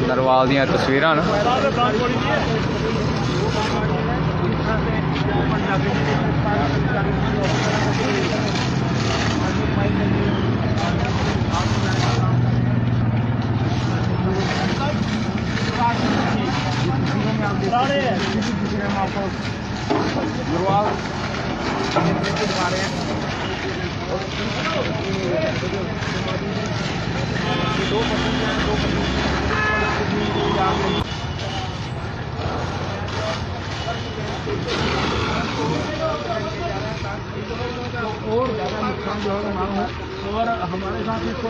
नरवाल दी तस्वीर ना और ज़्यादा नुकसान जो है मांग है और हमारे साथ इसको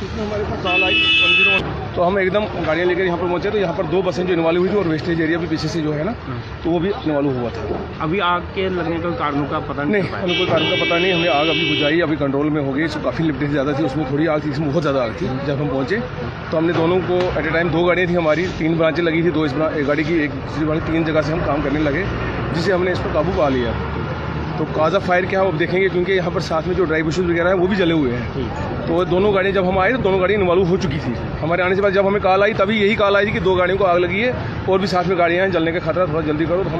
इसमें हमारे पास कॉल आई 101। तो हम एकदम गाड़ियाँ लेकर यहाँ पर पहुँचे तो यहाँ पर 2 बसें जो इन्वॉल्व हुई थी और वेस्टेज एरिया भी पीछे से जो है ना तो वो भी इन्वॉल्व हुआ था। अभी आग के लगने का कारणों का पता नहीं हमें कोई कारण का पता नहीं। हमने आग अभी बुझाई, अभी कंट्रोल में हो गई। इसमें काफ़ी लिमिटेड ज़्यादा थी, उसमें थोड़ी आग थी, इसमें बहुत ज़्यादा आग थी। जब हम पहुँचे तो हमने दोनों को एट ए टाइम 2 गाड़ियाँ थी हमारी, 3 ब्रांचें लगी थी, 2 इस गाड़ी की, एक दूसरी वाली, 3 जगह से हम काम करने लगे जिससे हमने इस पर काबू पा लिया। तो काज़ ऑफ फायर क्या है वो देखेंगे क्योंकि यहाँ पर साथ में जो ड्राई बुशेस वगैरह है वो भी जले हुए हैं। तो दोनों गाड़ियाँ जब हम आए तो दोनों गाड़ियाँ इन्वॉल्व हो चुकी थी। हमारे आने के बाद जब हमें कॉल आई तभी यही कॉल आई थी कि 2 गाड़ियों को आग लगी है और भी साथ में गाड़ियाँ हैं, जलने का खतरा, थोड़ा जल्दी करो। तो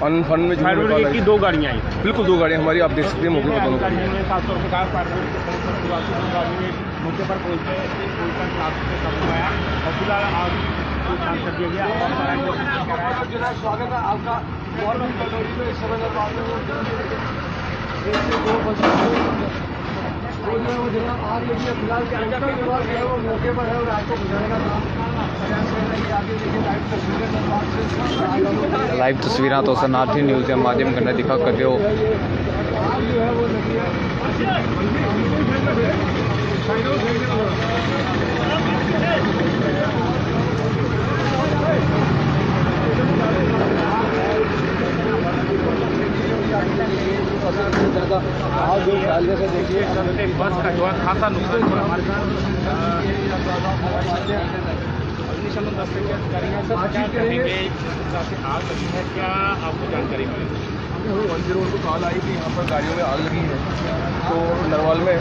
हम फन में जो 2 गाड़ियाँ आई, बिल्कुल 2 गाड़ियाँ हमारी, आप देख सकते हैं मौके पर दोनों मौके पर पहुँचे और फिलहाल आग शांत कर दिया गया। स्वागत है आपका मौके पर है और आपको बुझाने का लाइव तस्वीर तो शरणार्थी न्यूज़ के माध्यम कन्नै दिखा करते हो। आज जो डालने से देखिए बस का जो खासा नुकसान हुआ हमारे साथ। आग लगी है, क्या आपको जानकारी मिली? 101 को कॉल आई कि यहाँ पर गाड़ियों में आग लगी है। तो नरवाल में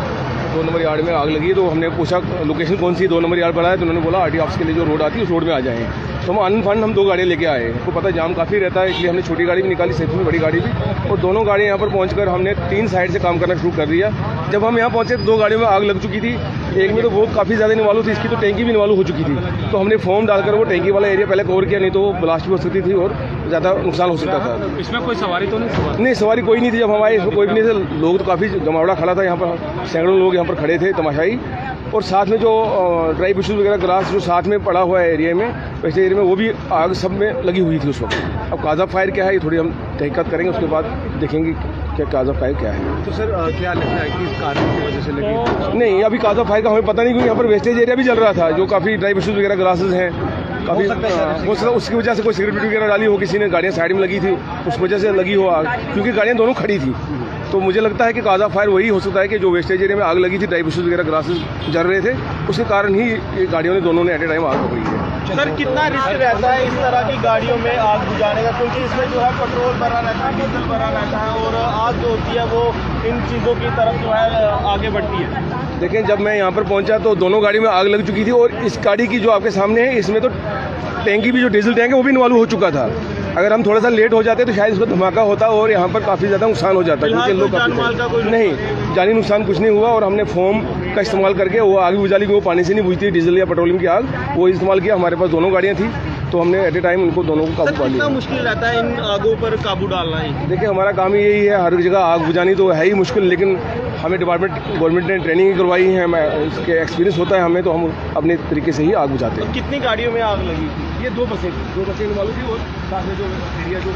2 नंबर यार्ड में आग लगी है। तो हमने पूछा लोकेशन कौन सी 2 नंबर यार्ड पर है, तो उन्होंने बोला आरटी ऑफिस के लिए जो रोड आती है उस रोड में आ जाएँ। तो हम अनफंड 2 गाड़ियाँ लेके आए। आपको पता है जाम काफ़ी रहता है, इसलिए हमने छोटी गाड़ी भी निकाली, सेफ्टी में बड़ी गाड़ी भी, और दोनों गाड़ियाँ यहाँ पर पहुँचकर हमने 3 साइड से काम करना शुरू कर दिया। जब हम यहाँ पहुँचे तो 2 गाड़ियों में आग लग चुकी थी। एक में तो वो काफ़ी ज़्यादा इन्वॉल्व थी, इसकी तो टैंकी भी इन्वॉल्व हो चुकी थी। तो हमने फोम डालकर वो टैंकी वाला एरिया पहले कवर किया, नहीं तो वो ब्लास्ट भी हो सकती थी और ज़्यादा नुकसान हो सकता था। इसमें कोई सवारी तो नहीं? सवारी कोई नहीं थी। जब हम आए इसमें कोई भी नहीं थे। लोग तो काफ़ी जमावड़ा खड़ा था यहाँ पर, सैकड़ों लोग यहाँ पर खड़े थे तमाशाई। और साथ में जो ड्राई बुशेस वगैरह ग्रास जो साथ में पड़ा हुआ है एरिया में, वैसे एरिया में वो भी आग सब में लगी हुई थी उस वक्त। अब काज़ ऑफ फायर क्या है ये थोड़ी हम तहकीकात करेंगे, उसके बाद देखेंगे क्या काज़ ऑफ फायर क्या है। तो सर क्या लगता है कि इस कारण की वजह से लगी? नहीं, अभी काज़ ऑफ फायर का हमें पता नहीं, क्योंकि यहाँ पर वेस्टेज एरिया भी चल रहा था, जो काफ़ी ड्राई बुशेस वगैरह ग्रासेस हैं, काफ़ी हो सकता है उसकी वजह से कोई सिगरेट वगैरह डाली हो किसी ने, गाड़ियाँ साइड में लगी थी उस वजह से लगी हो आग, क्योंकि गाड़ियाँ दोनों खड़ी थी। तो मुझे लगता है कि काज़ ऑफ फायर वही हो सकता है कि जो वेस्टेज एरिया में आग लगी थी, ड्राई बुशेस वगैरह ग्रासेस जल रहे थे, उसके कारण ही ये गाड़ियों ने दोनों ने एट ए टाइम आग पकड़ी है। सर कितना रिस्क रहता है इस तरह की गाड़ियों में आग बुझाने का, क्योंकि इसमें जो है पेट्रोल भरा रहता है, डीजल भरा रहता है और आग जो होती है वो इन चीज़ों की तरफ जो है आगे बढ़ती है। देखें, जब मैं यहाँ पर पहुँचा तो दोनों गाड़ी में आग लग चुकी थी और इस गाड़ी की जो आपके सामने है इसमें तो टैंकी भी, जो डीजल टैंक है वो भी इन्वॉल्व हो चुका था। अगर हम थोड़ा सा लेट हो जाते तो शायद इसको धमाका होता और यहाँ पर काफ़ी ज़्यादा नुकसान हो जाता, क्योंकि लोग नहीं, जानी नुकसान कुछ नहीं हुआ। और हमने फोम का इस्तेमाल करके वो आग बुझा ली, क्योंकि वो पानी से नहीं बुझती, डीजल या पेट्रोलियम की आग, वो इस्तेमाल किया। हमारे पास दोनों गाड़ियाँ थी तो हमने एट ए टाइम उनको दोनों को काबू पा लिया। कितना मुश्किल रहता है इन आगों पर काबू डालना ही? देखिए, हमारा काम ही यही है, हर जगह आग बुझानी तो है ही मुश्किल, लेकिन हमें गवर्नमेंट ने ट्रेनिंग करवाई है, इसके एक्सपीरियंस होता है हमें, तो हम अपने तरीके से ही आग बुझाते हैं। कितनी गाड़ियों में आग लगी थी? ये 2 बसें इन्वॉल्व थी और साथ में जो एरिया जो